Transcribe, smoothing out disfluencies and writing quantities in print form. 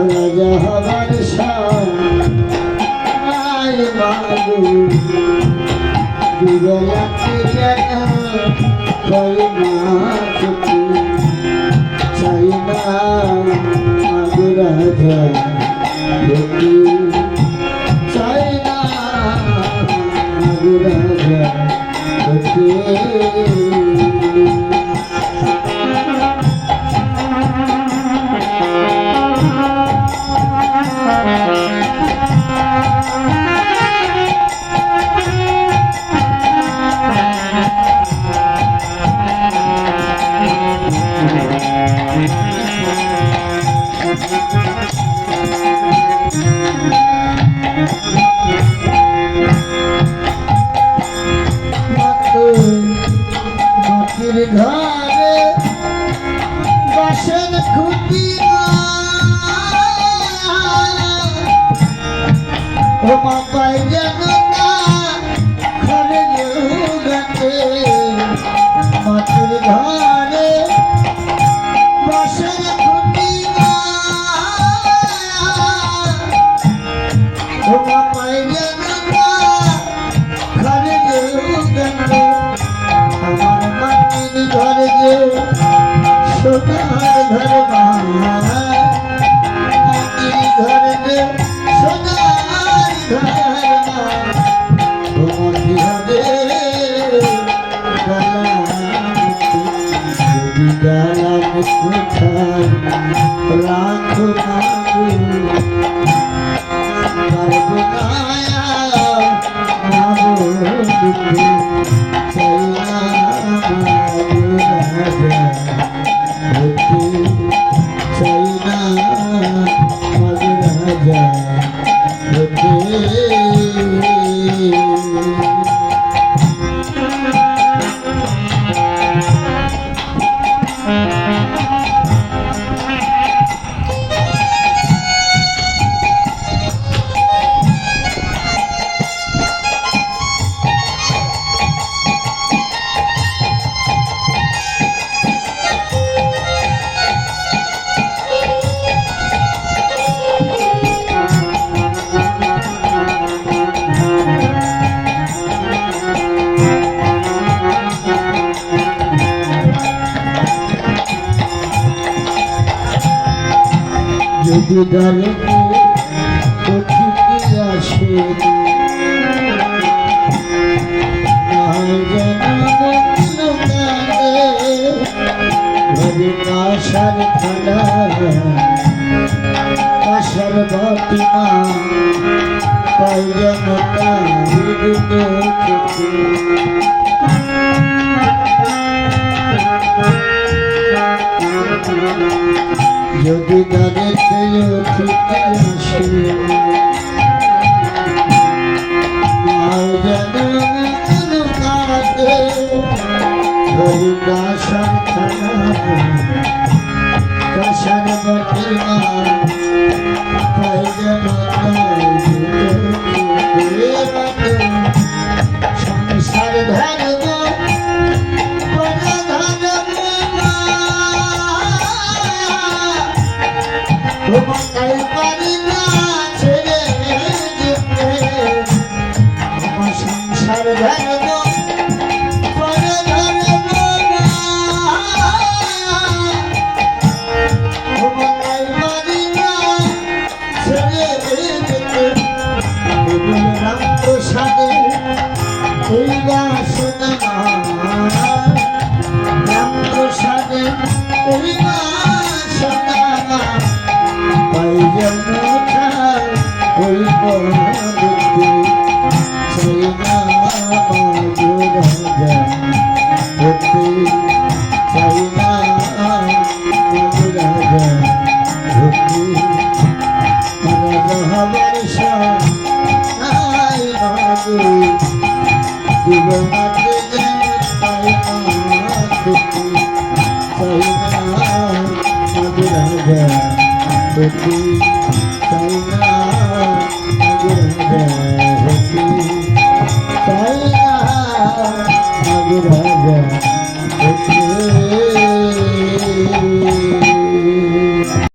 রাজা হবার সায় বাবু বিরলাকে যেন কই না ছুটি চাই না মাগু রাজা ছুটি চাই না মাগু রাজা ছুটি ঘরে বসেন খুঁটি ও মাপাই যেন না ঘরে গাতে মাটির ঘরে বসেন খুঁটি ও মাপাই যেন না ঘরে গাতে আমার মাটির ঘরে যে সোনার ঘর মাটির ঘরে যে সোনার ঘর তোমার হবে গালাম কোথায় রাখো মাগু পারবো না বলতে যদি দলে অতিথি আসে ঘরে কাশার খানা কাশার বাতিমা পাই যেন যদি গানেতে অতিথি আসে যেন কাঁদে ঘরে কাশার খানা কাশার বাতিমা পাই যেন সংসার ধর্ম তোমাকে পারি না ছেড়ে যেতে আমার সংসার ধর্ম পরে ধর্ম না তোমাকে পারি না ছেড়ে যেতে রাম প্রসাদে এই বাসনা রাম প্রসাদে এই বাসনা পাই যেন ওই পড়তে চাই না মাগো রাজা হতে চাই না মাগো রাজা হতে রাজা হবার সাই মাগো জীবনাতে চাই না হতে চাই না মাগো রাজা But we होती साई नाग राजा